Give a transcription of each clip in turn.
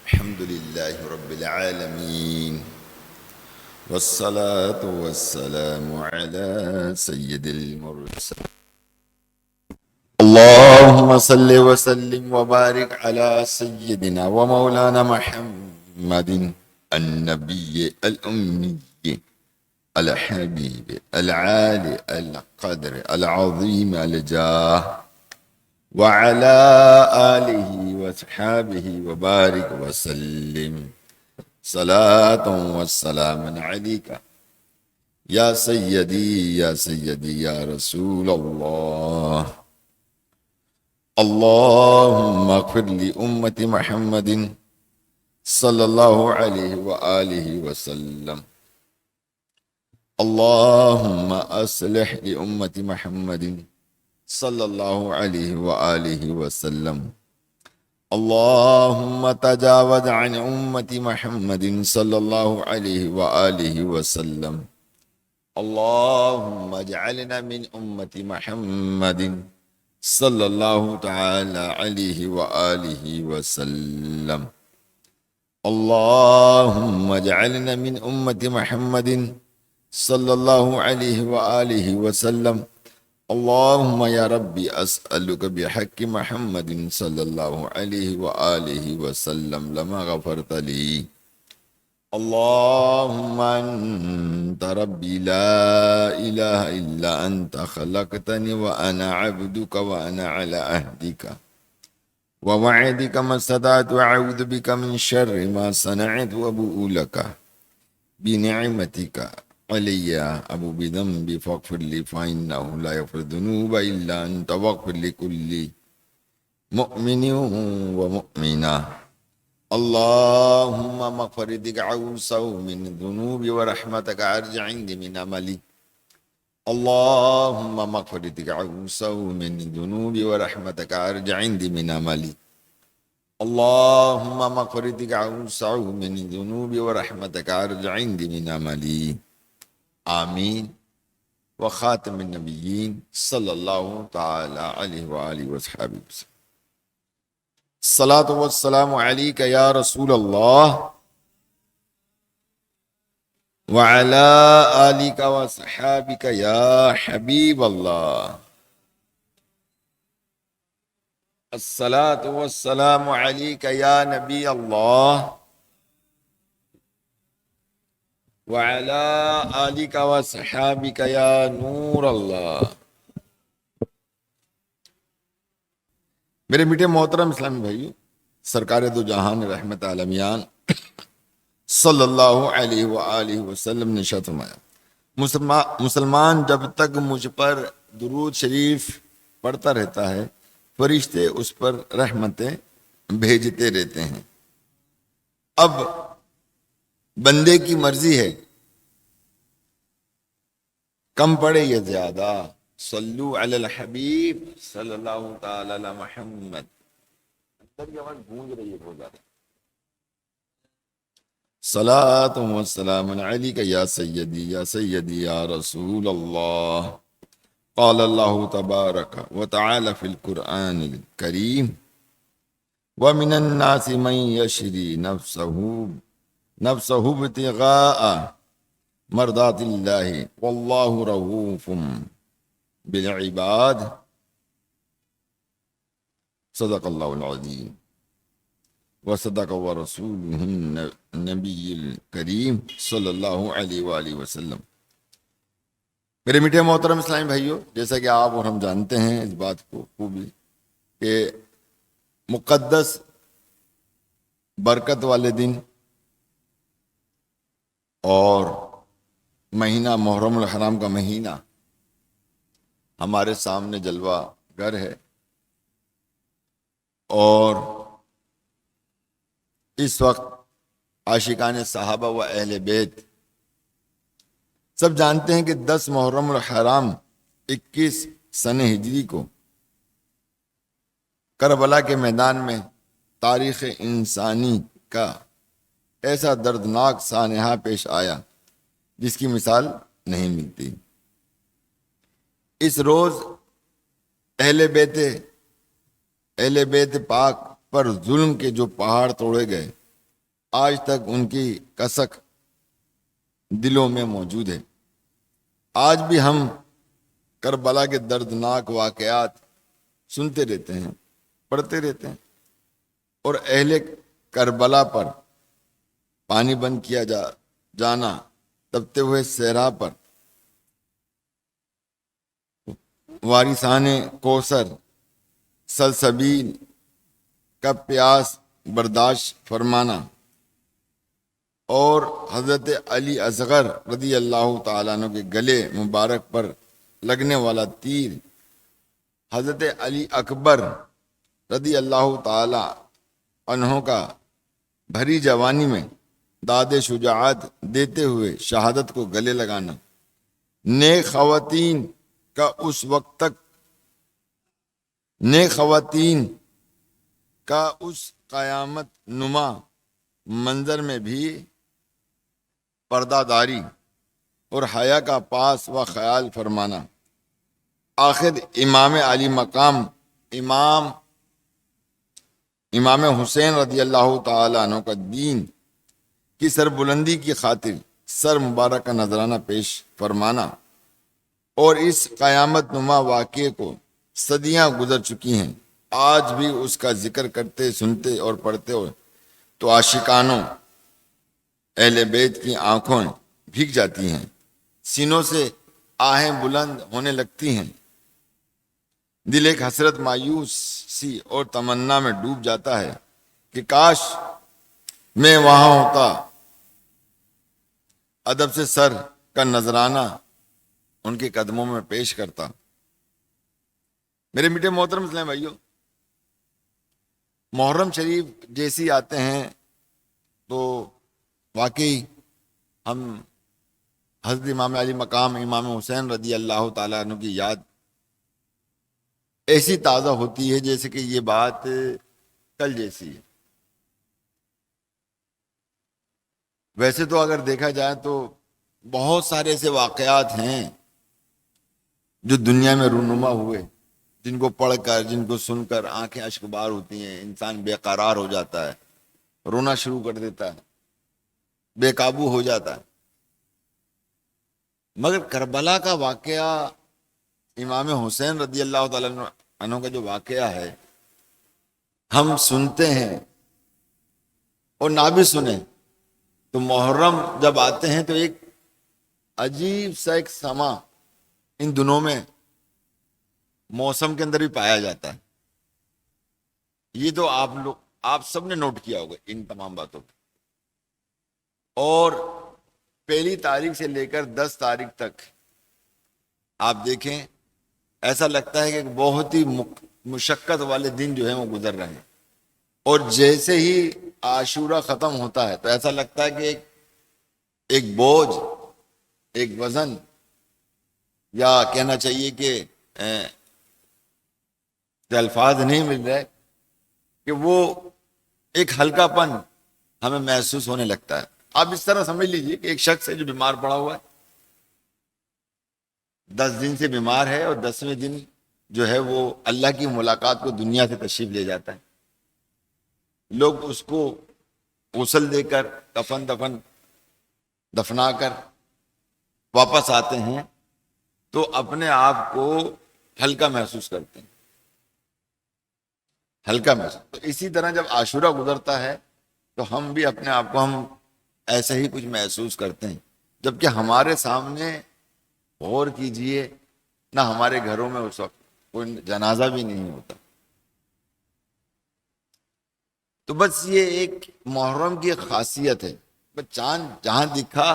الحمد لله رب العالمين والصلاة والسلام على سيد المرسلين. اللهم صل وسلم وبارك على سيدنا ومولانا محمد النبي الأمي الحبيب العالي القدر العظيم الجاه وعلى آله وصحابه وبارك وسلم صلاة والسلام عليك يا سيدي يا سيدي يا رسول الله. اللهم اغفر لأمة محمد صلى الله عليه وآله وسلم. اللهم أصلح لأمة محمد صلى الله عليه وآله وسلم. اللهم تجاوز عن أمة محمد صلى الله عليه وآله وسلم. اللهم اجعلنا من أمة محمد صلى الله تعالى عليه وآله وسلم. اللهم اجعلنا من أمة محمد صلى الله عليه وآله وسلم. اللهم يا ربي أسألك بحق محمد صلى الله عليه وآله وسلم لما غفرت لي. اللهم أنت ربي لا إله إلا أنت خلقتني وأنا عبدك وأنا على عهدك ووعدك ما استطعت وأعوذ بك من شر ما صنعت وأبوء لك بنعمتك علي أبو بذنبي فاغفر لي فإنه لا يغفر الذنوب إلا أنت واغفر لكل مؤمن ومؤمنة. اللهم مغفرتك أوسع من الذنوب ورحمتك أرجع عندي من عملي. اللهم مغفرتك أوسع من الذنوب ورحمتك أرجع عندي من عملي. اللهم مغفرتك أوسع من الذنوب ورحمتك أرجع عندي من عملي. آمین. وخاتم النبیین صلی اللہ تعالی علیہ وآلہ وصحبہ وسلم. الصلاۃ والسلام علیک یا رسول اللہ وعلی آلک وصحابک یا حبیب اللہ. الصلاۃ والسلام علیک یا نبی اللہ وعلى آلك وصحابك يا نور اللہ. میرے میٹھے محترم اسلامی بھائیو، سرکار دو جہان رحمت عالمیان صلی اللہ علیہ وآلہ وسلم نے ارشاد فرمایا، مسلمان جب تک مجھ پر درود شریف پڑھتا رہتا ہے فرشتے اس پر رحمتیں بھیجتے رہتے ہیں. اب بندے کی مرضی ہے کم پڑے یا زیادہ. صلو علی الحبیب صلی اللہ تعالی علی محمد. اندر کی آواز گونج رہی ہے بہت زیادہ. صلاۃ و سلام علیک یا سیدی یا سیدی یا رسول اللہ. قال اللہ تبارک و تعالی فی القرآن الکریم ومن الناس من یشری نفسه ابتغاء مرضات اللہ واللہ رؤوف بالعباد. صدق اللہ العظیم وصدق ورسولہ النبی الکریم صلی اللہ علیہ وآلہ وسلم. میرے میٹھے محترم اسلامی بھائیوں، جیسا کہ آپ اور ہم جانتے ہیں اس بات کو خوبی کہ مقدس برکت والے دن اور مہینہ محرم الحرام کا مہینہ ہمارے سامنے جلوہ گر ہے، اور اس وقت عاشقان صحابہ و اہل بیت سب جانتے ہیں کہ 10 محرم الحرام 21 سن ہجری کو کربلا کے میدان میں تاریخ انسانی کا ایسا دردناک سانحہ پیش آیا جس کی مثال نہیں ملتی. اس روز اہل بیت پاک پر ظلم کے جو پہاڑ توڑے گئے آج تک ان کی کسک دلوں میں موجود ہے۔ آج بھی ہم کربلا کے دردناک واقعات سنتے رہتے ہیں، پڑھتے رہتے ہیں، اور اہل کربلا پر پانی بند کیا جانا، تپتے ہوئے صحرا پر وارثان کوثر سلسبیل کا پیاس برداشت فرمانا، اور حضرت علی اصغر رضی اللہ تعالیٰ عنہ کے گلے مبارک پر لگنے والا تیر، حضرت علی اکبر رضی اللہ تعالیٰ عنہ کا بھری جوانی میں داد شجاعت دیتے ہوئے شہادت کو گلے لگانا، نیک خواتین کا اس قیامت نما منظر میں بھی پردہ داری اور حیا کا پاس و خیال فرمانا۔ آخر امام علی مقام امام حسین رضی اللہ تعالیٰ عنہ کا دین کی سربلندی کی خاطر سر مبارک کا نذرانہ پیش فرمانا، اور اس قیامت نما واقعے کو صدیاں گزر چکی ہیں، آج بھی اس کا ذکر کرتے، سنتے اور پڑھتے ہو تو عاشقانوں اہل بیت کی آنکھوں بھیگ جاتی ہیں، سینوں سے آہیں بلند ہونے لگتی ہیں، دل ایک حسرت مایوسی اور تمنا میں ڈوب جاتا ہے کہ کاش میں وہاں ہوتا، ادب سے سر کا نذرانہ ان کے قدموں میں پیش کرتا۔ میرے میٹھے محترم اسلام بھائیوں، محرم شریف جیسی آتے ہیں تو واقعی ہم حضرت امام علی مقام امام حسین رضی اللہ تعالیٰ عنہ کی یاد ایسی تازہ ہوتی ہے جیسے کہ یہ بات کل جیسی ہے۔ ویسے تو اگر دیکھا جائے تو بہت سارے ایسے واقعات ہیں جو دنیا میں رونما ہوئے، جن کو پڑھ کر، جن کو سن کر آنکھیں اشکبار ہوتی ہیں، انسان بے قرار ہو جاتا ہے، رونا شروع کر دیتا ہے، بے قابو ہو جاتا ہے۔ مگر کربلا کا واقعہ، امام حسین رضی اللہ تعالیٰ عنہ کا جو واقعہ ہے، ہم سنتے ہیں اور نہ بھی سنیں تو محرم جب آتے ہیں تو ایک عجیب سا ایک سما ان دنوں میں موسم کے اندر بھی پایا جاتا ہے۔ یہ تو آپ سب نے نوٹ کیا ہوگا ان تمام باتوں کو۔ اور پہلی تاریخ سے لے کر 10 تاریخ تک آپ دیکھیں، ایسا لگتا ہے کہ بہت ہی مشقت والے دن جو ہیں وہ گزر رہے ہیں، اور جیسے ہی عاشورہ ختم ہوتا ہے تو ایسا لگتا ہے کہ ایک بوجھ، ایک وزن، یا کہنا چاہیے کہ الفاظ نہیں مل رہے کہ وہ ایک ہلکا پن ہمیں محسوس ہونے لگتا ہے۔ آپ اس طرح سمجھ لیجئے کہ ایک شخص ہے جو بیمار پڑا ہوا ہے، 10 دن سے بیمار ہے، اور 10ویں دن جو ہے وہ اللہ کی ملاقات کو دنیا سے تشریف لے جاتا ہے۔ لوگ اس کو غسل دے کر، کفن دفنا کر واپس آتے ہیں تو اپنے آپ کو ہلکا محسوس کرتے ہیں، ہلکا محسوس۔ تو اسی طرح جب عاشورہ گزرتا ہے تو ہم بھی اپنے آپ کو ہم ایسے ہی کچھ محسوس کرتے ہیں، جبکہ ہمارے سامنے غور کیجئے نہ ہمارے گھروں میں اس وقت کوئی جنازہ بھی نہیں ہوتا۔ تو بس یہ ایک محرم کی خاصیت ہے، بس چاند جہاں دکھا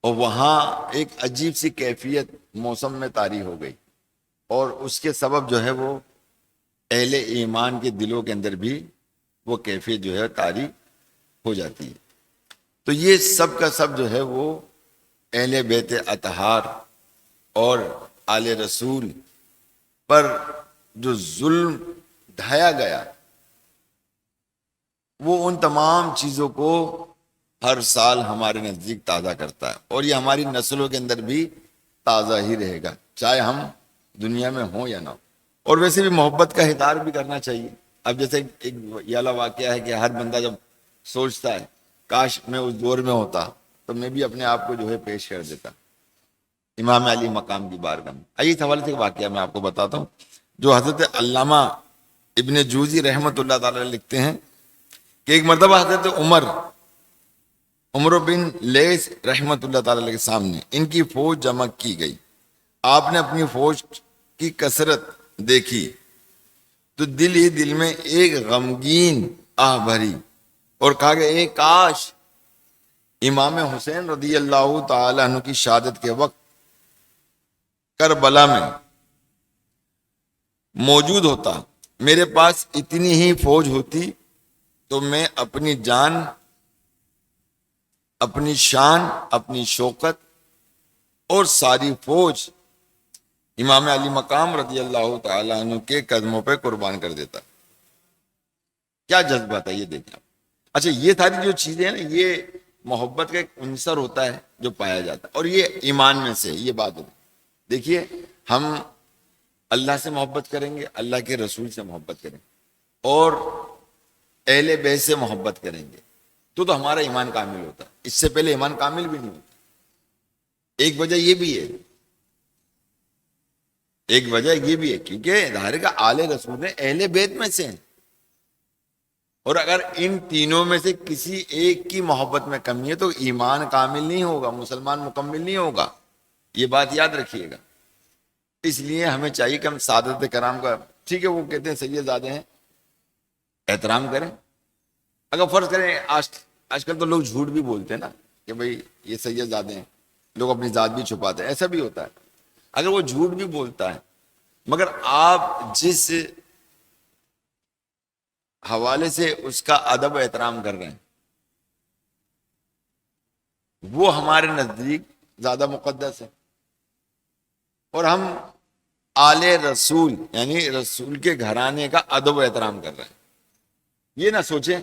اور وہاں ایک عجیب سی کیفیت موسم میں طاری ہو گئی، اور اس کے سبب جو ہے وہ اہل ایمان کے دلوں کے اندر بھی وہ کیفیت جو ہے طاری ہو جاتی ہے۔ تو یہ سب کا سب جو ہے وہ اہل بیت اطہار اور آل رسول پر جو ظلم ڈھایا گیا، وہ ان تمام چیزوں کو ہر سال ہمارے نزدیک تازہ کرتا ہے، اور یہ ہماری نسلوں کے اندر بھی تازہ ہی رہے گا، چاہے ہم دنیا میں ہوں یا نہ ہوں۔ اور ویسے بھی محبت کا اظہار بھی کرنا چاہیے۔ اب جیسے ایک یہ والا واقعہ ہے کہ ہر بندہ جب سوچتا ہے کاش میں اس دور میں ہوتا تو میں بھی اپنے آپ کو جو ہے پیش کر دیتا امام علی مقام کی بارگاہ میں۔ آئیے اس حوالے سے ایک واقعہ میں آپ کو بتاتا ہوں جو حضرت علامہ ابن جوزی رحمۃ اللہ تعالی لکھتے ہیں کہ ایک مرتبہ حضرت عمر بن لیث رحمۃ اللہ تعالی کے سامنے ان کی فوج جمع کی گئی۔ آپ نے اپنی فوج کی کثرت دیکھی تو دل ہی دل میں ایک غمگین آہ بھری اور کہا کہ اے کاش امام حسین رضی اللہ تعالی عنہ کی شہادت کے وقت کربلا میں موجود ہوتا، میرے پاس اتنی ہی فوج ہوتی تو میں اپنی جان، اپنی شان، اپنی شوکت اور ساری فوج امام علی مقام رضی اللہ تعالیٰ عنہ کے قدموں پہ قربان کر دیتا۔ کیا جذبہ تھا یہ دیکھیں۔ اچھا یہ ساری جو چیزیں ہیں نا یہ محبت کا ایک عنصر ہوتا ہے جو پایا جاتا ہے اور یہ ایمان میں سے یہ بات ہوتی۔ دیکھیے ہم اللہ سے محبت کریں گے، اللہ کے رسول سے محبت کریں گے اور اہل بیت سے محبت کریں گے تو ہمارا ایمان کامل ہوتا ہے۔ اس سے پہلے ایمان کامل بھی نہیں ہوتا۔ ایک وجہ یہ بھی ہے، کیونکہ ظاہر کا آل رسول ہے، اہل بیت میں سے ہیں اور اگر ان تینوں میں سے کسی ایک کی محبت میں کمی ہے تو ایمان کامل نہیں ہوگا، مسلمان مکمل نہیں ہوگا۔ یہ بات یاد رکھیے گا۔ اس لیے ہمیں چاہیے کہ ہم سعادت کرام کا، ٹھیک ہے وہ کہتے ہیں سید زادے ہیں، احترام کریں۔ اگر فرض کریں آج کل تو لوگ جھوٹ بھی بولتے ہیں نا کہ بھئی یہ سید زادے ہیں، لوگ اپنی ذات بھی چھپاتے ہیں، ایسا بھی ہوتا ہے۔ اگر وہ جھوٹ بھی بولتا ہے مگر آپ جس حوالے سے اس کا ادب و احترام کر رہے ہیں وہ ہمارے نزدیک زیادہ مقدس ہے، اور ہم آل رسول یعنی رسول کے گھرانے کا ادب و احترام کر رہے ہیں۔ یہ نہ سوچیں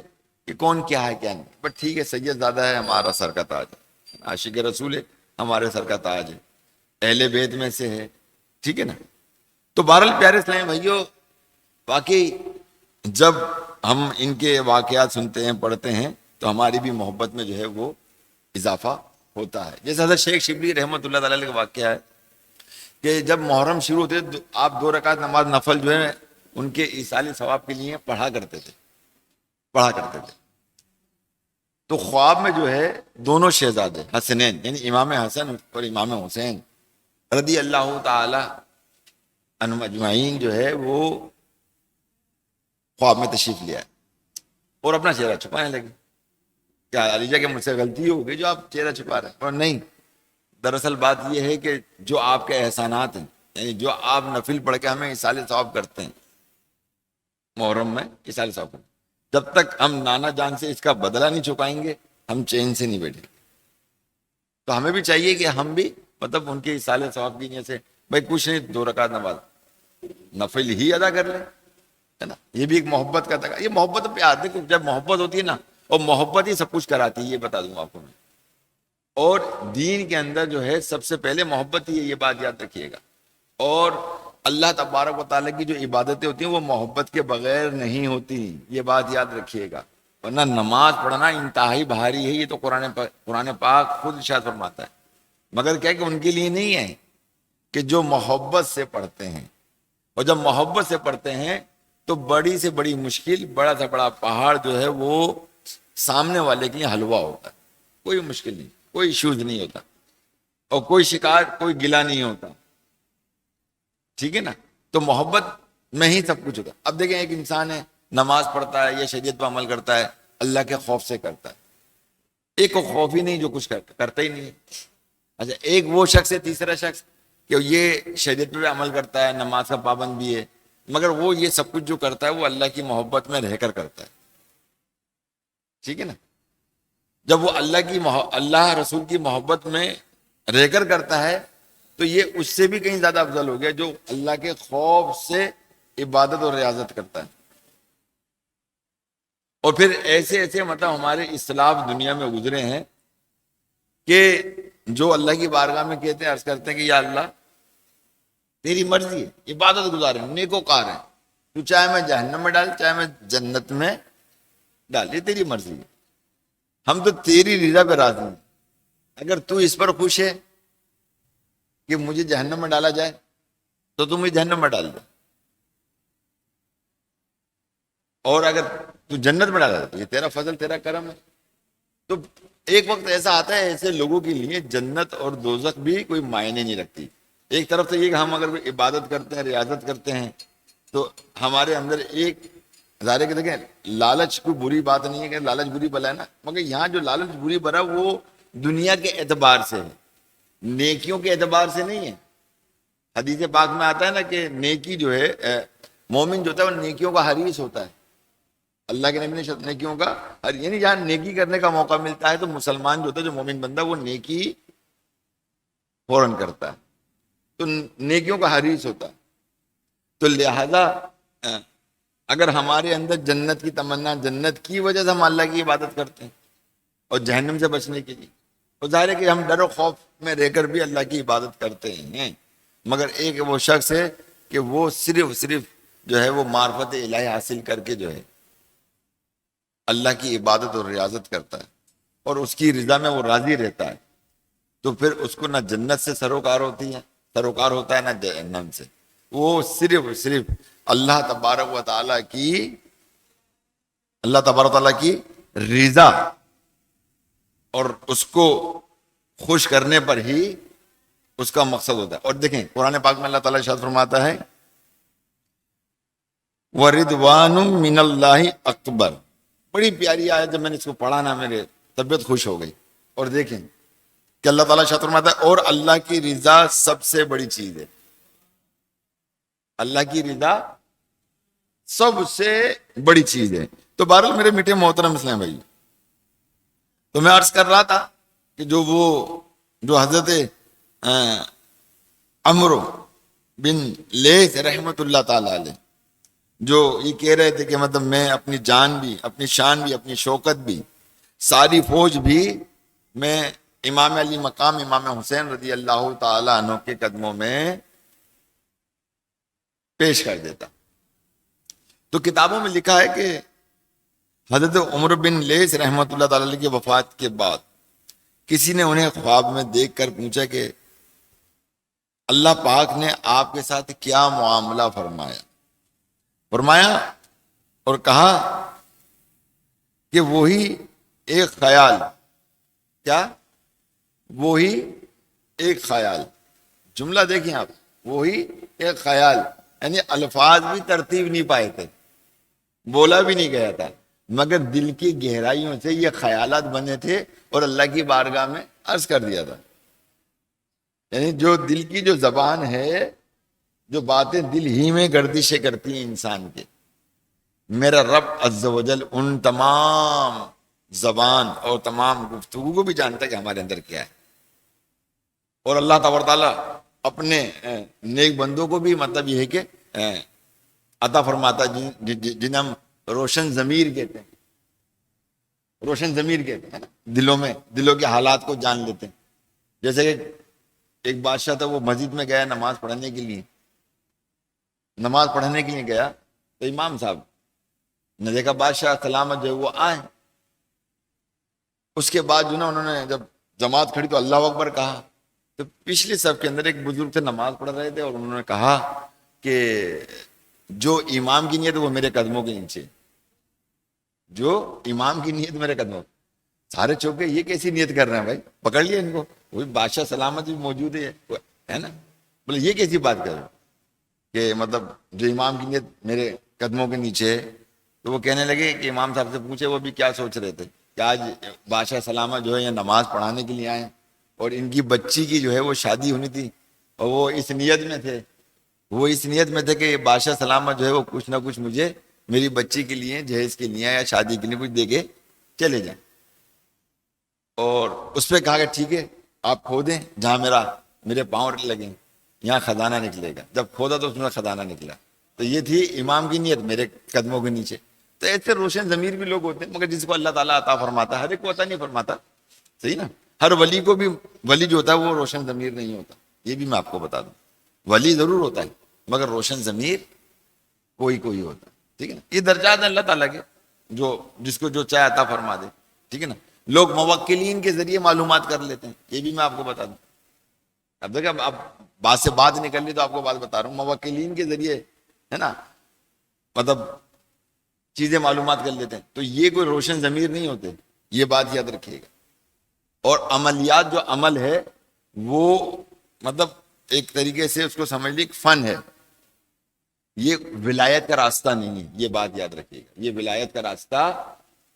کہ کون کیا ہے کیا نہیں، بٹ ٹھیک ہے سید زادہ ہے ہمارا سر کا تاج ہے، عاشق رسول ہے ہمارے سر کا تاج ہے، اہل بیت میں سے ہے، ٹھیک ہے نا۔ تو بہرحال پیارے اسلامی بھائیو، واقعی جب ہم ان کے واقعات سنتے ہیں پڑھتے ہیں تو ہماری بھی محبت میں جو ہے وہ اضافہ ہوتا ہے۔ جیسے حضرت شیخ شبلی رحمۃ اللہ تعالی کا واقعہ ہے کہ جب محرم شروع ہوتے آپ 2 رکعت نماز نفل جو ہے ان کے ایصال ثواب کے لیے پڑھا کرتے تھے۔ تو خواب میں جو ہے دونوں شہزادے حسنین یعنی امام حسن اور امام حسین رضی اللہ تعالی عنہم اجمعین جو ہے وہ خواب میں تشریف لیا اور اپنا چہرہ چھپانے لگے۔ کیا علیجہ کہ مجھ سے غلطی ہو گئی جو آپ چہرہ چھپا رہے ہیں؟ اور نہیں، دراصل بات یہ ہے کہ جو آپ کے احسانات ہیں یعنی جو آپ نفل پڑھ کے ہمیں ایصال ثواب کرتے ہیں محرم میں ایصال ثواب کرتے ہیں، جب تک ہم نانا جان سے اس کا بدلہ نہیں چکائیں گے ہم چین سے نہیں بیٹھیں گے۔ تو ہمیں بھی چاہیے کہ ہم بھی مطلب ان کے ایصال ثواب کی نیت سے بھائی کچھ نہیں 2 رکعت نماز نفل ہی ادا کر لیں، ہے نا۔ یہ بھی ایک محبت کا تقاضا، یہ محبت پہ آتے کہ جب محبت ہوتی ہے نا، اور محبت ہی سب کچھ کراتی ہے، یہ بتا دوں آپ کو میں۔ اور دین کے اندر جو ہے سب سے پہلے محبت ہی ہے، یہ بات یاد رکھیے گا۔ اور اللہ تبارک و تعالیٰ کی جو عبادتیں ہوتی ہیں وہ محبت کے بغیر نہیں ہوتی، یہ بات یاد رکھیے گا۔ ورنہ نماز پڑھنا انتہائی بھاری ہے، یہ تو قرآن پاک خود ارشاد فرماتا ہے، مگر کیا کہ ان کے لیے نہیں ہے کہ جو محبت سے پڑھتے ہیں، اور جب محبت سے پڑھتے ہیں تو بڑی سے بڑی مشکل، بڑا سے بڑا پہاڑ جو ہے وہ سامنے والے کے لیے حلوہ ہوتا ہے، کوئی مشکل نہیں، کوئی ایشوز نہیں ہوتا، اور کوئی شکایت، کوئی گلہ نہیں ہوتا، ٹھیک ہے نا۔ تو محبت میں ہی سب کچھ ہوتا ہے۔ اب دیکھیں ایک انسان ہے نماز پڑھتا ہے یا شریعت پر عمل کرتا ہے اللہ کے خوف سے کرتا ہے، ایک کو خوف ہی نہیں جو کچھ کرتا ہی نہیں ہے۔ اچھا ایک وہ شخص ہے، تیسرا شخص کہ یہ شریعت پہ عمل کرتا ہے، نماز کا پابند بھی ہے، مگر وہ یہ سب کچھ جو کرتا ہے وہ اللہ کی محبت میں رہ کر کرتا ہے، ٹھیک ہے نا۔ جب وہ اللہ رسول کی محبت میں رہ کر کرتا ہے تو یہ اس سے بھی کہیں زیادہ افضل ہو گیا جو اللہ کے خوف سے عبادت اور ریاضت کرتا ہے۔ اور پھر ایسے ایسے مطلب ہمارے اسلاف دنیا میں گزرے ہیں کہ جو اللہ کی بارگاہ میں کہتے ہیں، عرض کرتے ہیں کہ یا اللہ تیری مرضی ہے، عبادت گزار ہیں، نیکوکار ہیں، تو چاہے میں جہنم میں ڈال چاہے میں جنت میں ڈال، یہ تیری مرضی ہے۔ ہم تو تیری رضا پہ راضی ہیں. اگر تو اس پر خوش ہے کہ مجھے جہنم میں ڈالا جائے تو تم مجھے جہنم میں ڈال دے، اور اگر تو جنت میں ڈالا جائے تو یہ تیرا فضل، تیرا کرم ہے. تو ایک وقت ایسا آتا ہے ایسے لوگوں کے لیے جنت اور دوزخ بھی کوئی معنی نہیں رکھتی. ایک طرف تو یہ کہ ہم اگر کوئی عبادت کرتے ہیں، ریاضت کرتے ہیں، تو ہمارے اندر ایک ظاہر ہے کہ دیکھیں لالچ کوئی بری بات نہیں ہے کہ لالچ بری بلا ہے نا، مگر یہاں جو لالچ بری بلا وہ دنیا کے اعتبار سے ہے، نیکیوں کے اعتبار سے نہیں ہے. حدیث پاک میں آتا ہے نا کہ نیکی جو ہے مومن جو ہوتا ہے وہ نیکیوں کا حریص ہوتا ہے. اللہ کے نبی نے نیکیوں کا یعنی جہاں نیکی کرنے کا موقع ملتا ہے تو مسلمان جو ہوتا ہے، جو مومن بندہ، وہ نیکی فوراً کرتا ہے، تو نیکیوں کا حریص ہوتا ہے. تو لہذا اگر ہمارے اندر جنت کی تمنا، جنت کی وجہ سے ہم اللہ کی عبادت کرتے ہیں اور جہنم سے بچنے کے لیے، تو ظاہر ہے کہ ہم ڈر و خوف میں رہ کر بھی اللہ کی عبادت کرتے ہیں. مگر ایک وہ شخص ہے کہ وہ صرف جو ہے وہ معرفت الہی حاصل کر کے جو ہے اللہ کی عبادت اور ریاضت کرتا ہے اور اس کی رضا میں وہ راضی رہتا ہے، تو پھر اس کو نہ جنت سے سروکار ہوتا ہے نہ جہنم سے. وہ صرف اللہ تبارک و تعالیٰ کی رضا اور اس کو خوش کرنے پر ہی اس کا مقصد ہوتا ہے. اور دیکھیں قرآن پاک میں اللہ تعالیٰ ارشاد فرماتا ہے وَرِضْوَانٌ مِّنَ اللَّهِ اکبر. بڑی پیاری آیت، جب میں نے اس کو پڑھا نا میرے طبیعت خوش ہو گئی. اور دیکھیں کہ اللہ تعالیٰ ارشاد فرماتا ہے اور اللہ کی رضا سب سے بڑی چیز ہے. اللہ کی رضا سب سے بڑی چیز ہے. تو بہرحال میرے میٹھے محترم اسلام بھائی، تو میں عرض کر رہا تھا کہ جو حضرت عمرو بن لیث رحمت اللہ تعالی علیہ جو یہ کہہ رہے تھے کہ مطلب میں اپنی جان بھی، اپنی شان بھی، اپنی شوکت بھی، ساری فوج بھی میں امام علی مقام امام حسین رضی اللہ تعالی عنہ کے قدموں میں پیش کر دیتا. تو کتابوں میں لکھا ہے کہ حضرت عمر بن لیث رحمت اللہ تعالی علیہ کی وفات کے بعد کسی نے انہیں خواب میں دیکھ کر پوچھا کہ اللہ پاک نے آپ کے ساتھ کیا معاملہ فرمایا اور کہا کہ وہی ایک خیال، کیا وہی ایک خیال، جملہ دیکھیں آپ، وہی ایک خیال، یعنی الفاظ بھی ترتیب نہیں پائے تھے، بولا بھی نہیں گیا تھا، مگر دل کی گہرائیوں سے یہ خیالات بنے تھے اور اللہ کی بارگاہ میں عرض کر دیا تھا. یعنی جو دل کی جو زبان ہے، جو باتیں دل ہی میں گردشیں کرتی ہیں انسان کے، میرا رب عز و جل ان تمام زبان اور تمام گفتگو کو بھی جانتا ہے کہ ہمارے اندر کیا ہے. اور اللہ تبارک تعالیٰ اپنے نیک بندوں کو بھی مطلب یہ ہے کہ عطا فرماتا ہے جنہیں ہم روشن ضمیر کہتے ہیں، روشن ضمیر کہتے ہیں نا، دلوں کے حالات کو جان لیتے ہیں. جیسے کہ ایک بادشاہ تھا، وہ مسجد میں گیا نماز پڑھنے کے لیے گیا، تو امام صاحب نے دیکھا بادشاہ سلامت جو ہے وہ آئے. اس کے بعد جو نا انہوں نے جب جماعت کھڑی تو اللہ اکبر کہا، تو پچھلی صف کے اندر ایک بزرگ سے نماز پڑھ رہے تھے اور انہوں نے کہا کہ جو امام کی نیت وہ میرے قدموں کے نیچے، جو امام کی نیت میرے قدموں. سارے چوکے یہ کیسی نیت کر رہے ہیں بھائی، پکڑ لیا ان کو، وہی بادشاہ سلامت بھی موجود ہے نا، بولے یہ کیسی بات کر رہے ہو کہ مطلب جو امام کی نیت میرے قدموں کے نیچے ہے. تو وہ کہنے لگے کہ امام صاحب سے پوچھے وہ بھی کیا سوچ رہے تھے کہ آج بادشاہ سلامت جو ہے یہ نماز پڑھانے کے لیے آئے اور ان کی بچی کی جو ہے وہ شادی ہونی تھی اور وہ اس نیت میں تھے کہ بادشاہ سلامت جو ہے وہ کچھ نہ کچھ مجھے میری بچی کے لیے، جہیز کے لیے یا شادی کے لیے کچھ دے کے چلے جائیں. اور اس پہ کہا کہ ٹھیک ہے آپ کھودیں جہاں میرے پاؤں لگیں، یہاں خزانہ نکلے گا. جب کھودا تو اس میں خزانہ نکلا. تو یہ تھی امام کی نیت میرے قدموں کے نیچے. تو ایسے روشن ضمیر بھی لوگ ہوتے ہیں، مگر جس کو اللہ تعالیٰ عطا فرماتا ہے، ہر ایک کو عطا نہیں فرماتا، صحیح نا. ہر ولی کو بھی، ولی جو ہوتا ہے وہ روشن ضمیر نہیں ہوتا، یہ بھی میں آپ کو بتا دوں. ولی ضرور ہوتا ہے مگر روشن ضمیر کوئی ہوتا ہے، ٹھیک ہے نا. یہ درجات ہیں اللہ تعالیٰ کے، جو جس کو جو چاہے عطا فرما دے، ٹھیک ہے نا. لوگ موکلین کے ذریعے معلومات کر لیتے ہیں، یہ بھی میں آپ کو بتا دوں. اب دیکھیں اب بات سے بات نکل لی تو آپ کو بات بتا رہا ہوں، موکلین کے ذریعے ہے نا مطلب چیزیں معلومات کر لیتے ہیں. تو یہ کوئی روشن ضمیر نہیں ہوتے، یہ بات یاد رکھیے گا. اور عملیات جو عمل ہے وہ مطلب ایک طریقے سے اس کو سمجھ لی ایک فن ہے، یہ ولایت کا راستہ نہیں ہے، یہ بات یاد رکھیے گا. یہ ولایت کا راستہ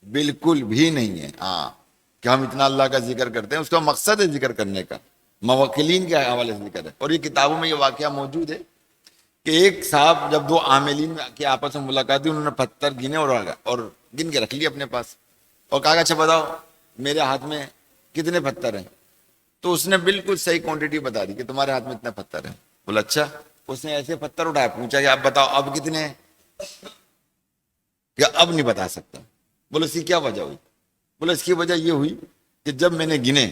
بالکل بھی نہیں ہے. ہاں کہ ہم اتنا اللہ کا ذکر کرتے ہیں، اس کا مقصد ہے ذکر کرنے کا، موکلین کے حوالے سے ذکر ہے. اور یہ کتابوں میں یہ واقعہ موجود ہے کہ ایک صاحب جب دو عاملین کے آپس میں ملاقات ہوئی، انہوں نے پتھر گنے اور گن کے رکھ لیے اپنے پاس اور کہا اچھا بتاؤ میرے ہاتھ میں کتنے پتھر ہیں. تو اس نے بالکل صحیح کوانٹٹی بتا دی کہ تمہارے ہاتھ میں اتنے پتھر ہیں. بولا اچھا. اس نے ایسے پتھر اٹھایا، پوچھا کہ اب بتاؤ اب کتنے ہیں، کہ اب نہیں بتا سکتا. بولو اس کی کیا وجہ ہوئی؟ بولو اس کی وجہ یہ ہوئی کہ جب میں نے گنے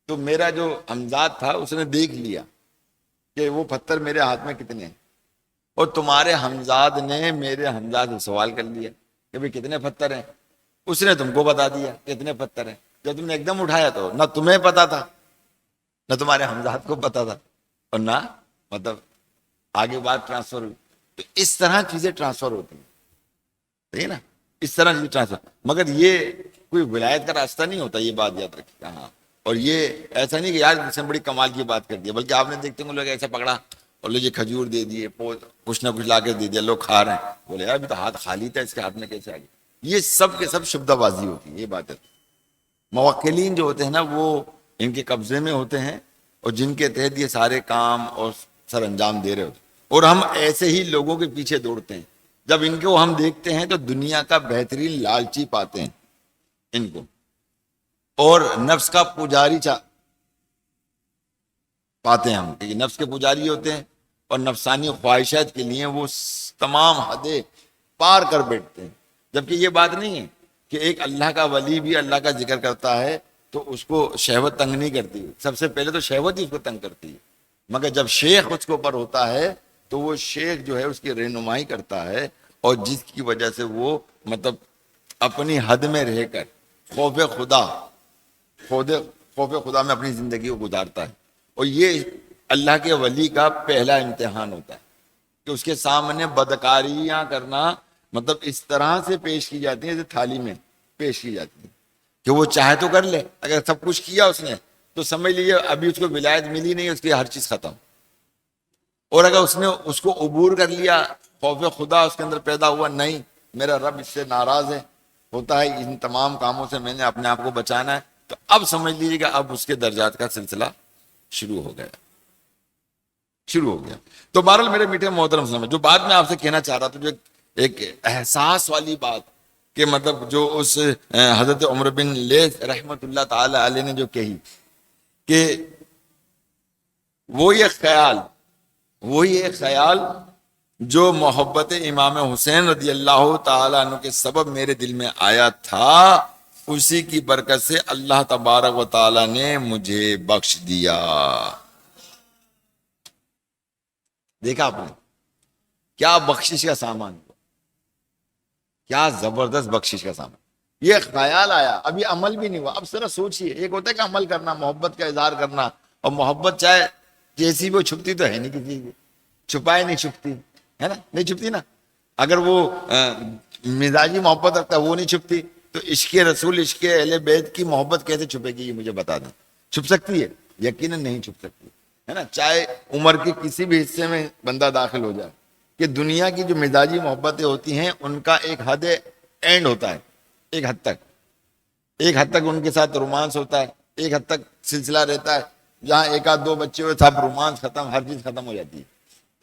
تو میرا جو ہمزاد تھا اس نے دیکھ لیا کہ وہ پتھر میرے ہاتھ میں کتنے ہیں، اور تمہارے ہمزاد نے میرے ہمزاد سے سوال کر لیا کہ بھئی کتنے پتھر ہیں. اس نے تم کو بتا دیا کتنے پتھر ہیں. جب تم نے ایک دم اٹھایا تو نہ تمہیں پتا تھا نہ تمہارے ہمزاد کو پتا تھا اور نہ مطلب آگے بات ٹرانسفر ہوئی. تو اس طرح چیزیں ٹرانسفر ہوتی ہیں، صحیح ہے نا، اس طرح چیزیں ٹرانسفر. مگر یہ کوئی ولایت کا راستہ نہیں ہوتا، یہ بات یاد رکھیے. ہاں اور یہ ایسا نہیں کہ یار اس نے بڑی کمال کی بات کر دی، بلکہ آپ نے دیکھتے ہیں لوگ ایسا پکڑا اور لو یہ کھجور دے دیے، کچھ نہ کچھ لا کے دے دیا، لوگ کھا رہے ہیں. بولے یار ابھی تو ہاتھ خالی تھا، اس کے ہاتھ میں کیسے آ گیا؟ یہ سب کے سب شبدہ بازی ہوتی ہے. یہ بات ہے موکلین جو ہوتے ہیں نا وہ ان کے قبضے میں ہوتے ہیں اور جن کے تحت یہ سارے کام اور سر انجام دے رہے ہوتے ہیں. اور ہم ایسے ہی لوگوں کے پیچھے دوڑتے ہیں. جب ان کو ہم دیکھتے ہیں تو دنیا کا بہترین لالچی پاتے ہیں ان کو، اور نفس کا پجاری پاتے ہیں ہم کہ نفس کے پجاری ہوتے ہیں اور نفسانی خواہشات کے لیے وہ تمام حدیں پار کر بیٹھتے ہیں. جبکہ یہ بات نہیں ہے کہ ایک اللہ کا ولی بھی اللہ کا ذکر کرتا ہے تو اس کو شہوت تنگ نہیں کرتی. سب سے پہلے تو شہوت ہی اس کو تنگ کرتی ہے. مگر جب شیخ اس کے اوپر ہوتا ہے تو وہ شیخ جو ہے اس کی رہنمائی کرتا ہے، اور جس کی وجہ سے وہ مطلب اپنی حد میں رہ کر خوف خدا میں اپنی زندگی کو گزارتا ہے. اور یہ اللہ کے ولی کا پہلا امتحان ہوتا ہے کہ اس کے سامنے بدکاریاں کرنا مطلب اس طرح سے پیش کی جاتی ہیں جیسے تھالی میں پیش کی جاتی ہے کہ وہ چاہے تو کر لے. اگر سب کچھ کیا اس نے تو سمجھ لیجیے ابھی اس کو ولایت ملی نہیں، اس کی ہر چیز ختم. اور اگر اس نے اس کو عبور کر لیا، خوف خدا اس کے اندر پیدا ہوا، نہیں میرا رب اس سے ناراض ہے، ہوتا ہے ان تمام کاموں سے میں نے اپنے آپ کو بچانا ہے، تو اب سمجھ لیجیے کہ اب اس کے درجات کا سلسلہ شروع ہو گیا. تو بہرحال میرے میٹھے محترم سمجھ، جو بات میں آپ سے کہنا چاہ رہا تھا، جو ایک احساس والی بات کہ مطلب جو اس حضرت عمر بن لیث رحمت اللہ تعالی علیہ نے جو کہی کہ وہی ایک خیال جو محبت امام حسین رضی اللہ تعالیٰ عنہ کے سبب میرے دل میں آیا تھا، اسی کی برکت سے اللہ تبارک و تعالیٰ نے مجھے بخش دیا. دیکھا آپ نے کیا بخشش کا سامان ہوا، کیا زبردست بخشش کا سامان. یہ خیال آیا، ابھی عمل بھی نہیں ہوا. اب ذرا سوچئے، ایک ہوتا ہے کہ عمل کرنا، محبت کا اظہار کرنا، اور محبت چاہے جیسی بھی چھپتی تو ہے نہیں کسی کی، چھپائے نہیں چھپتی ہے نا، نہیں چھپتی نا. اگر وہ مزاجی محبت رکھتا ہے وہ نہیں چھپتی، تو عشق رسول، عشق اہل بیت کی محبت کیسے چھپے گی؟ یہ مجھے بتا دیں. چھپ سکتی ہے؟ یقیناً نہیں چھپ سکتی ہے نا. چاہے عمر کے کسی بھی حصے میں بندہ داخل ہو جائے، کہ دنیا کی جو مزاجی محبتیں ہوتی ہیں ان کا ایک حد اینڈ ہوتا ہے، ایک حد تک ان کے ساتھ رومانس ہوتا ہے، ایک حد تک سلسلہ رہتا ہے. جہاں ایک آدھ دو بچے ہوئے سب رومانس ختم، ہر چیز ختم ہو جاتی ہے.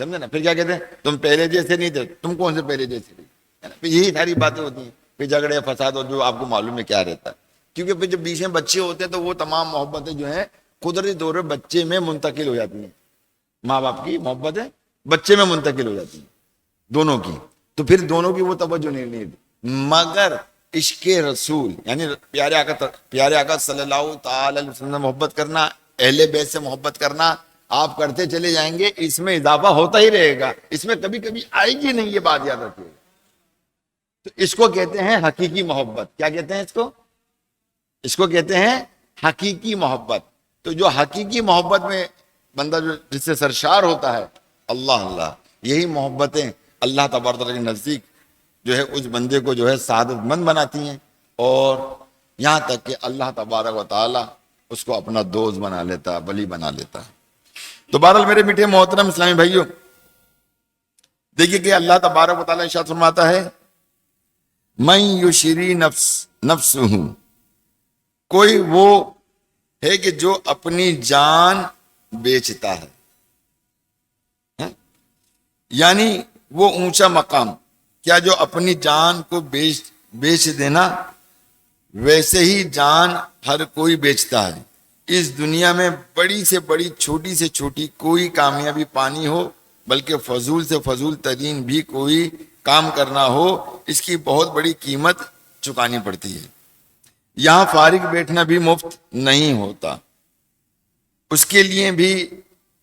سمجھے نا؟ پھر کیا کہتے ہیں تم پہلے جیسے نہیں تھے، تم کون سے پہلے جیسے تھے، پھر یہی ساری باتیں ہوتی ہیں. پھر جھگڑے فساد اور جو آپ کو معلوم ہے کیا رہتا ہے. کیونکہ پھر جب بیچ میں بچے ہوتے ہیں تو وہ تمام محبتیں جو ہیں قدرتی طور پر بچے میں منتقل ہو جاتی ہیں. ماں باپ کی محبتیں بچے میں منتقل ہو جاتی ہیں دونوں کی، تو پھر دونوں کی وہ توجہ نہیں دی. مگر عشق رسول یعنی پیارے آقا صلی اللہ تعالی علیہ وسلم محبت کرنا، اہل بیت سے محبت کرنا آپ کرتے چلے جائیں گے، اس میں اضافہ ہوتا ہی رہے گا، اس میں کبھی کبھی آئے گی نہیں. یہ بات یاد رکھیے. تو اس کو کہتے ہیں حقیقی محبت. کیا کہتے ہیں اس کو؟ اس کو کہتے ہیں حقیقی محبت. تو جو حقیقی محبت میں بندہ جو جس سے سرشار ہوتا ہے اللہ اللہ، یہی محبتیں اللہ تبارک و تعالیٰ کے نزدیک جو ہے اس بندے کو جو ہے سعادت مند بناتی ہیں، اور یہاں تک کہ اللہ تبارک و تعالیٰ اس کو اپنا دوست بنا لیتا، ولی بنا لیتا. تو بہرحال میرے میٹھے محترم اسلامی بھائیوں، دیکھیے کہ اللہ تبارک و تعالیٰ ارشاد فرماتا ہے من یشری نفسہ، کوئی وہ ہے کہ جو اپنی جان بیچتا ہے، یعنی وہ اونچا مقام کیا جو اپنی جان کو بیچ دینا، ویسے ہی جان ہر کوئی بیچتا ہے. اس دنیا میں بڑی سے بڑی چھوٹی سے چھوٹی کوئی کامیابی پانی ہو، بلکہ فضول سے فضول ترین بھی کوئی کام کرنا ہو، اس کی بہت بڑی قیمت چکانی پڑتی ہے. یہاں فارغ بیٹھنا بھی مفت نہیں ہوتا، اس کے لیے بھی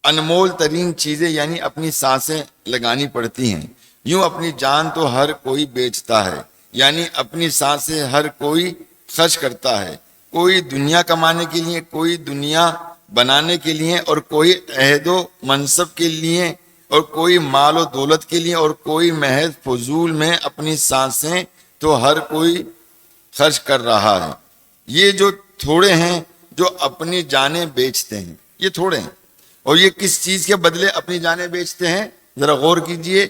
انمول ترین چیزیں یعنی اپنی سانسیں لگانی پڑتی ہیں. یوں اپنی جان تو ہر کوئی بیچتا ہے، یعنی اپنی سانسیں ہر کوئی خرچ کرتا ہے، کوئی دنیا کمانے کے لیے، کوئی دنیا بنانے کے لیے، اور کوئی عہد و منصب کے لیے، اور کوئی مال و دولت کے لیے، اور کوئی محض فضول میں اپنی سانسیں تو ہر کوئی خرچ کر رہا ہے. یہ جو تھوڑے ہیں جو اپنی جانیں بیچتے ہیں، یہ تھوڑے ہیں. اور یہ کس چیز کے بدلے اپنی جانیں بیچتے ہیں؟ ذرا غور کیجئے.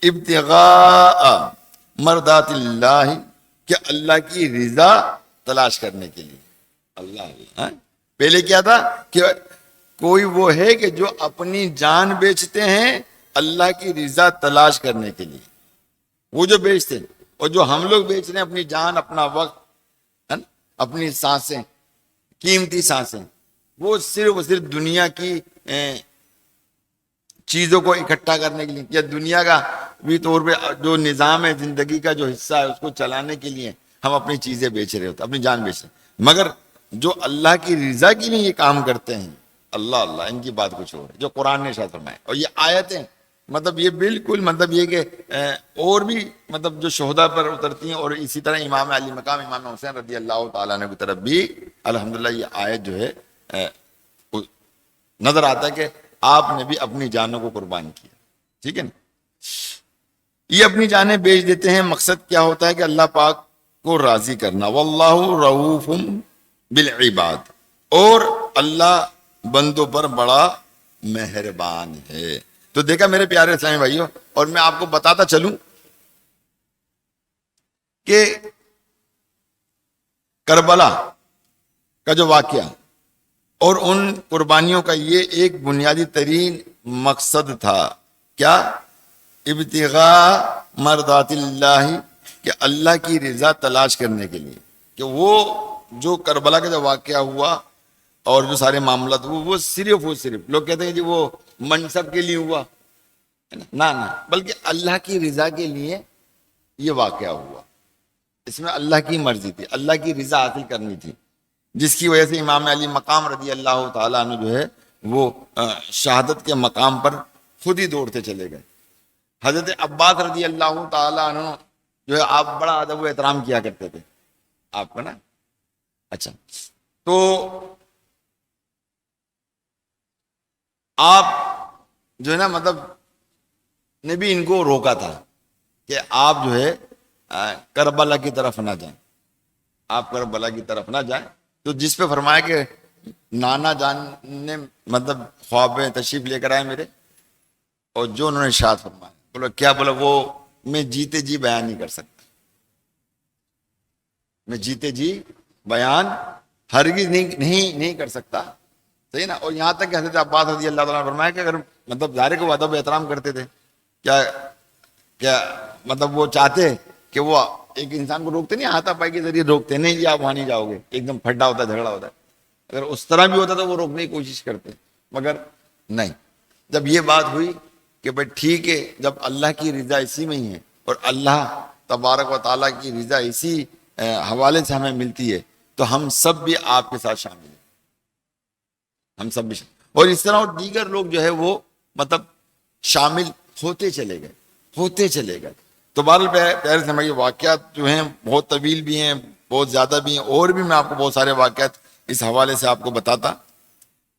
ابتغاء مرضات اللہ، کہ اللہ کی رضا تلاش کرنے کے لیے. اللہ اللہ، پہلے کیا تھا کہ کوئی وہ ہے کہ جو اپنی جان بیچتے ہیں اللہ کی رضا تلاش کرنے کے لیے، وہ جو بیچتے ہیں. اور جو ہم لوگ بیچ رہے ہیں اپنی جان، اپنا وقت، اپنی سانسیں، قیمتی سانسیں، وہ صرف دنیا کی چیزوں کو اکٹھا کرنے کے لیے، یا دنیا کا بھی طور پہ جو نظام ہے زندگی کا جو حصہ ہے اس کو چلانے کے لیے ہم اپنی چیزیں بیچ رہے ہوتے، اپنی جان بیچ رہے ہیں. مگر جو اللہ کی رضا کے لیے یہ کام کرتے ہیں، اللہ اللہ، ان کی بات کچھ اور ہے جو قرآن نے ارشاد فرمایا. اور یہ آیتیں مطلب یہ بالکل مطلب یہ کہ اور بھی مطلب جو شہداء پر اترتی ہیں، اور اسی طرح امام علی مقام امام حسین رضی اللہ تعالیٰ عنہ کی طرف بھی الحمدللہ یہ آیت جو ہے نظر آتا ہے کہ آپ نے بھی اپنی جانوں کو قربان کیا. ٹھیک ہے نا. یہ اپنی جانیں بیچ دیتے ہیں. مقصد کیا ہوتا ہے کہ اللہ پاک کو راضی کرنا. واللہ رؤوف بالعباد، اور اللہ بندوں پر بڑا مہربان ہے. تو دیکھا میرے پیارے اسلامی بھائیوں، اور میں آپ کو بتاتا چلوں کہ کربلا کا جو واقعہ اور ان قربانیوں کا یہ ایک بنیادی ترین مقصد تھا. کیا؟ ابتغاء مرضات اللہ، کہ اللہ کی رضا تلاش کرنے کے لیے. کہ وہ جو کربلا کا جو واقعہ ہوا اور جو سارے معاملات ہوئے، وہ صرف لوگ کہتے ہیں کہ وہ منصب کے لیے ہوا، نہ بلکہ اللہ کی رضا کے لیے یہ واقعہ ہوا. اس میں اللہ کی مرضی تھی، اللہ کی رضا حاصل کرنی تھی، جس کی وجہ سے امام علی مقام رضی اللہ تعالیٰ عنہ جو ہے وہ شہادت کے مقام پر خود ہی دوڑتے چلے گئے. حضرت عباس رضی اللہ تعالیٰ عنہ جو ہے آپ بڑا ادب و احترام کیا کرتے تھے آپ کا نا. اچھا، تو آپ جو ہے نا مطلب نے بھی ان کو روکا تھا کہ آپ جو ہے کربلا کی طرف نہ جائیں، آپ کربلا کی طرف نہ جائیں. تو جس پہ فرمایا کہ نانا جان نے مطلب خواب میں تشریف لے کر آئے میرے، اور جو انہوں نے ارشاد فرمایا، بولا کیا؟ بولا وہ میں جیتے جی بیان نہیں کر سکتا، میں جیتے جی بیان ہرگز نہیں کر سکتا. صحیح نا. اور یہاں تک کہ حضرت عباس رضی اللہ تعالیٰ نے فرمایا کہ اگر مطلب ظاہر کو ادب و احترام کرتے تھے، کیا مطلب وہ چاہتے کہ وہ ایک انسان کو روکتے نہیں، ہاتھا پائی کے ذریعے روکتے نہیں جی آپ وہاں نہیں جاؤ گے، ایک دم پھڈا ہوتا ہے، جھگڑا ہوتا ہے. اگر اس طرح بھی ہوتا تو وہ روکنے کی کوشش کرتے، مگر نہیں. جب یہ بات ہوئی کہ بھائی ٹھیک ہے، جب اللہ کی رضا اسی میں ہی ہے اور اللہ تبارک و تعالیٰ کی رضا اسی حوالے سے ہمیں ملتی ہے، تو ہم سب بھی آپ کے ساتھ شامل ہیں، ہم سب بھی شامل. اور اس طرح اور دیگر لوگ جو ہے وہ مطلب شامل ہوتے چلے گئے. تو بہرحال پیارے سمجھے واقعات جو ہیں بہت طویل بھی ہیں، بہت زیادہ بھی ہیں، اور بھی میں آپ کو بہت سارے واقعات اس حوالے سے آپ کو بتاتا۔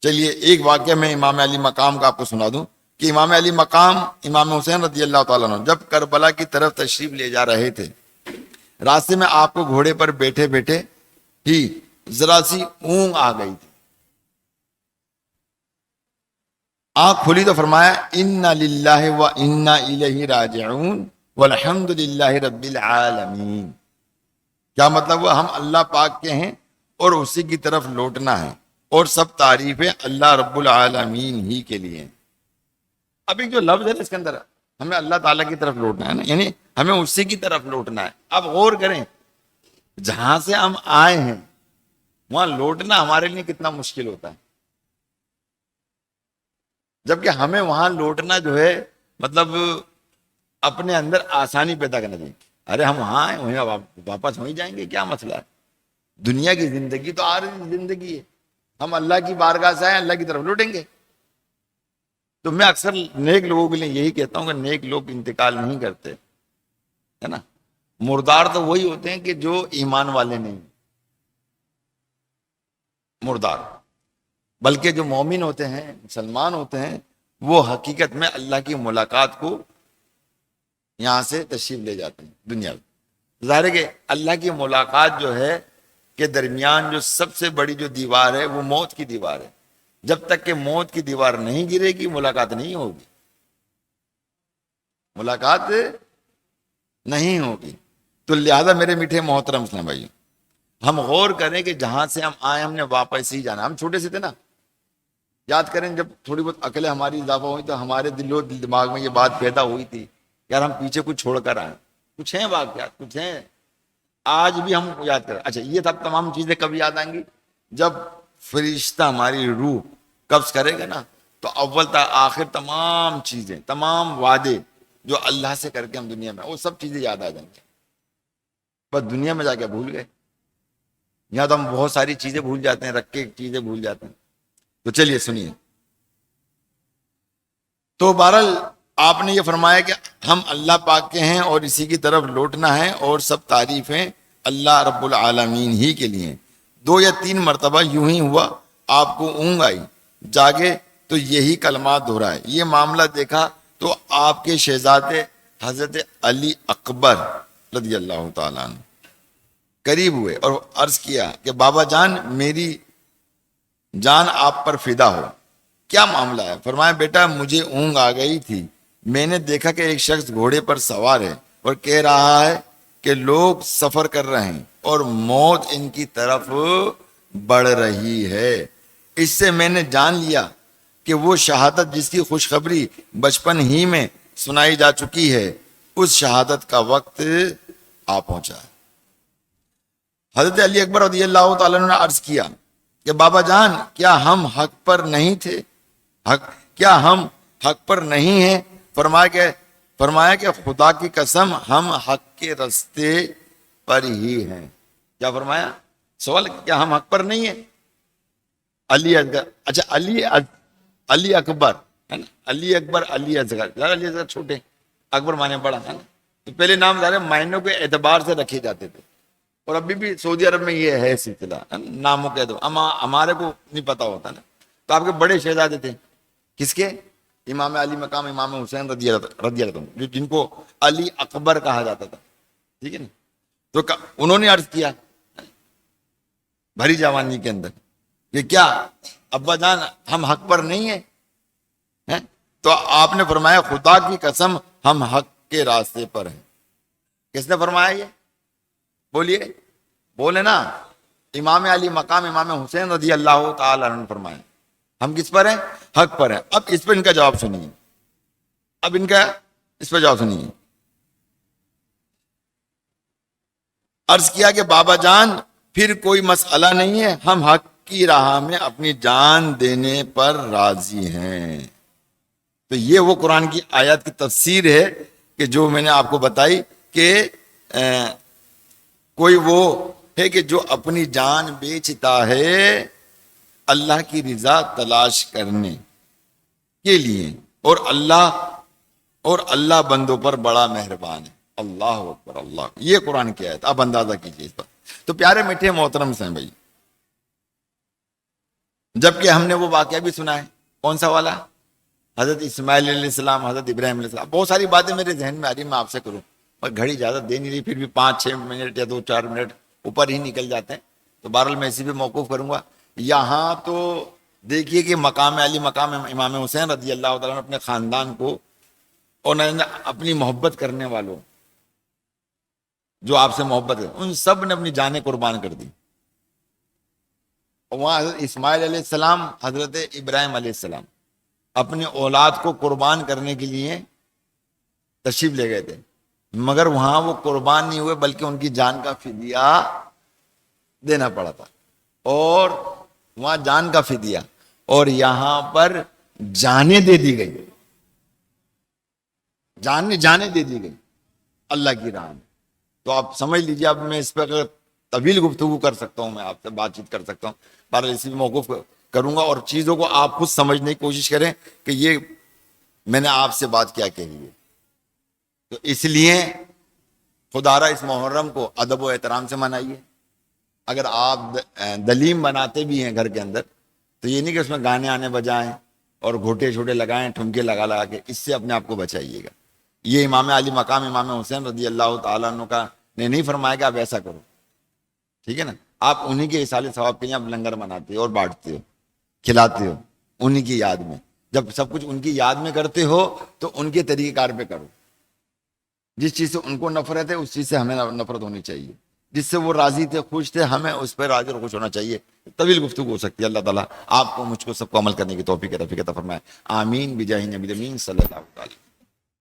چلیے ایک واقعہ میں امام علی مقام کا آپ کو سنا دوں کہ امام علی مقام امام حسین رضی اللہ تعالیٰ عنہ جب کربلا کی طرف تشریف لے جا رہے تھے، راستے میں آپ کو گھوڑے پر بیٹھے بیٹھے ہی ذرا سی اونگ آ گئی تھی۔ آنکھ کھلی تو فرمایا انا للہ و انا الیہ راجعون والحمد للہ رب العالمین۔ کیا مطلب ہوا؟ ہم اللہ پاک کے ہیں اور اسی کی طرف لوٹنا ہے، اور سب تعریفیں اللہ رب العالمین ہی کے لیے ہیں۔ اب ایک جو لفظ ہے نا اس کے اندر، ہمیں اللہ تعالیٰ کی طرف لوٹنا ہے نا، یعنی ہمیں اسی کی طرف لوٹنا ہے۔ اب غور کریں، جہاں سے ہم آئے ہیں وہاں لوٹنا ہمارے لیے کتنا مشکل ہوتا ہے، جبکہ ہمیں وہاں لوٹنا جو ہے مطلب اپنے اندر آسانی پیدا کرنا چاہیے۔ ارے ہم وہاں آئے وہیں واپس وہیں جائیں گے، کیا مسئلہ ہے؟ دنیا کی زندگی تو عارضی زندگی ہے، ہم اللہ کی بارگاہ سے آئے، اللہ کی طرف لوٹیں گے۔ تو میں اکثر نیک لوگوں کے لیے یہی کہتا ہوں کہ نیک لوگ انتقال نہیں کرتے، ہے نا۔ مردار تو وہی ہوتے ہیں کہ جو ایمان والے نہیں، مردار، بلکہ جو مومن ہوتے ہیں، مسلمان ہوتے ہیں، وہ حقیقت میں اللہ کی ملاقات کو یہاں سے تشریف لے جاتے ہیں دنیا میں۔ ظاہر ہے کہ اللہ کی ملاقات جو ہے کے درمیان جو سب سے بڑی جو دیوار ہے وہ موت کی دیوار ہے۔ جب تک کہ موت کی دیوار نہیں گرے گی ملاقات نہیں ہوگی، ملاقات نہیں ہوگی۔ تو لہذا میرے میٹھے محترم اسلام بھائی، ہم غور کریں کہ جہاں سے ہم آئے ہم نے واپس ہی جانا۔ ہم چھوٹے سے تھے نا، یاد کریں جب تھوڑی بہت عقل ہماری اضافہ ہوئی تو ہمارے دل و دماغ میں یہ بات پیدا ہوئی تھی یار ہم پیچھے کچھ چھوڑ کر آئے، کچھ ہیں واقعات، کچھ ہیں آج بھی ہم یاد کریں۔ اچھا یہ سب تمام چیزیں کب یاد آئیں گی؟ جب فرشتہ ہماری روح قبض کرے گا نا، تو اول تا آخر تمام چیزیں، تمام وعدے جو اللہ سے کر کے ہم دنیا میں، وہ سب چیزیں یاد آ جائیں گے۔ بس دنیا میں جا کے بھول گئے، یہاں تو ہم بہت ساری چیزیں بھول جاتے ہیں، رکھ کے چیزیں بھول جاتے ہیں۔ تو چلیے سنیے، تو بہرحال آپ نے یہ فرمایا کہ ہم اللہ پاک کے ہیں اور اسی کی طرف لوٹنا ہے، اور سب تعریفیں اللہ رب العالمین ہی کے لیے۔ 2 یا 3 مرتبہ یوں ہی ہوا، آپ کو اونگ آئی، جاگے تو یہی کلمات دہرائے۔ یہ معاملہ دیکھا تو آپ کے شہزادے حضرت علی اکبر رضی اللہ تعالیٰ عنہ قریب ہوئے اور عرض کیا کہ بابا جان میری جان آپ پر فدا ہو، کیا معاملہ ہے؟ فرمایا بیٹا مجھے اونگ آ گئی تھی، میں نے دیکھا کہ ایک شخص گھوڑے پر سوار ہے اور کہہ رہا ہے کہ لوگ سفر کر رہے ہیں اور موت ان کی طرف بڑھ رہی ہے۔ اس سے میں نے جان لیا کہ وہ شہادت جس کی خوشخبری بچپن ہی میں سنائی جا چکی ہے، اس شہادت کا وقت آ پہنچا ہے۔ حضرت علی اکبر رضی اللہ تعالیٰ نے عرض کیا کہ بابا جان کیا ہم حق پر نہیں تھے؟ کیا ہم حق پر نہیں ہیں؟ فرمایا کہ خدا کی قسم ہم حق کے راستے پر ہی ہیں۔ کیا فرمایا؟ سوال کیا ہم حق پر نہیں ہیں؟ علی اصغر، اچھا علی اکبر ہے نا، علی اکبر علی اصغر، علی اصغر چھوٹے، اکبر مانے بڑا ہے نا، تو پہلے نام ظاہر معنوں کے اعتبار سے رکھے جاتے تھے، اور ابھی بھی سعودی عرب میں یہ ہے سلسلہ ناموں کے اعتبار، ہمارے کو نہیں پتا ہوتا نا۔ تو آپ کے بڑے شہزادے تھے کس کے؟ امام علی مقام امام حسین رضی اللہ عنہ، جن کو علی اکبر کہا جاتا تھا، ٹھیک ہے نا۔ تو انہوں نے عرض کیا بھری جوانی کے اندر کہ کیا ابا جان ہم حق پر نہیں ہیں؟ تو آپ نے فرمایا خدا کی قسم ہم حق کے راستے پر ہیں۔ کس نے فرمایا یہ؟ بولیے، بولے نا، امام علی مقام امام حسین رضی اللہ تعالی عنہ نے فرمایا ہم کس پر ہیں؟ حق پر ہیں۔ اب اس پہ ان کا جواب سنیے، اب ان کا اس پہ جواب سنیے۔ عرض کیا کہ بابا جان پھر کوئی مسئلہ نہیں ہے، ہم حق کی راہ میں اپنی جان دینے پر راضی ہیں۔ تو یہ وہ قرآن کی آیات کی تفسیر ہے کہ جو میں نے آپ کو بتائی کہ کوئی وہ ہے کہ جو اپنی جان بیچتا ہے اللہ کی رضا تلاش کرنے کے لیے، اور اللہ بندوں پر بڑا مہربان ہے۔ اللہ اکبر، اللہ، یہ قرآن کی آیت، آپ اندازہ کیجیے اس پر۔ تو پیارے میٹھے محترم سے ہیں بھائی. جبکہ ہم نے وہ واقعہ بھی سنا ہے. کون سا والا؟ حضرت اسماعیل علیہ السلام، حضرت ابراہیم علیہ السلام. بہت ساری باتیں میرے ذہن میں آ رہی، میں آپ سے کروں پر گھڑی اجازت دے نہیں رہی، پھر بھی 5-6 منٹ یا 2-4 منٹ اوپر ہی نکل جاتے ہیں. تو بہرحال میں اسی پہ موقوف کروں گا. یہاں تو دیکھیے کہ مقام علی، مقام امام حسین رضی اللہ تعالیٰ نے اپنے خاندان کو اور اپنی محبت کرنے والوں جو آپ سے محبت ہے ان سب نے اپنی جانیں قربان کر دی. اور وہاں حضرت اسماعیل علیہ السلام، حضرت ابراہیم علیہ السلام اپنے اولاد کو قربان کرنے کے لیے تشریف لے گئے تھے، مگر وہاں وہ قربان نہیں ہوئے بلکہ ان کی جان کا فدیہ دینا پڑا تھا. اور وہاں جان کا فدیہ، اور یہاں پر جانیں دے دی گئی، جانیں دے دی گئی اللہ کی راہ میں. تو آپ سمجھ لیجیے. اب میں اس پہ اگر طویل گفتگو کر سکتا ہوں، میں آپ سے بات چیت کر سکتا ہوں، پر اسی موقف کروں گا اور چیزوں کو آپ خود سمجھنے کی کوشش کریں کہ یہ میں نے آپ سے بات کیا کہی ہے. تو اس لیے خدا را اس محرم کو ادب و احترام سے منائیے. اگر آپ دلیم بناتے بھی ہیں گھر کے اندر تو یہ نہیں کہ اس میں گانے آنے بجائیں اور گھوٹے چھوٹے لگائیں، ٹھمکے لگا کے، اس سے اپنے آپ کو بچائیے گا. یہ امام علی مقام امام حسین رضی اللہ تعالیٰ عنہ کا نے نہیں فرمایا کہ آپ ایسا کرو، ٹھیک ہے نا. آپ انہی کے اصال ثواب کے لیے آپ لنگر بناتے ہو اور بانٹتے ہو، کھلاتے ہو انہی کی یاد میں. جب سب کچھ ان کی یاد میں کرتے ہو تو ان کے طریقہ کار پہ کرو. جس چیز سے ان کو نفرت ہے اس چیز سے ہمیں نفرت ہونی چاہیے. جس سے وہ راضی تھے، خوش تھے، ہمیں اس پہ راضی اور خوش ہونا چاہیے. طویل گفتگو ہو سکتی ہے. اللہ تعالیٰ آپ کو، مجھ کو، سب کو عمل کرنے کی توفیق عطا فرمائے. آمین بجاہ نبی امین صلی اللہ علیہ وسلم.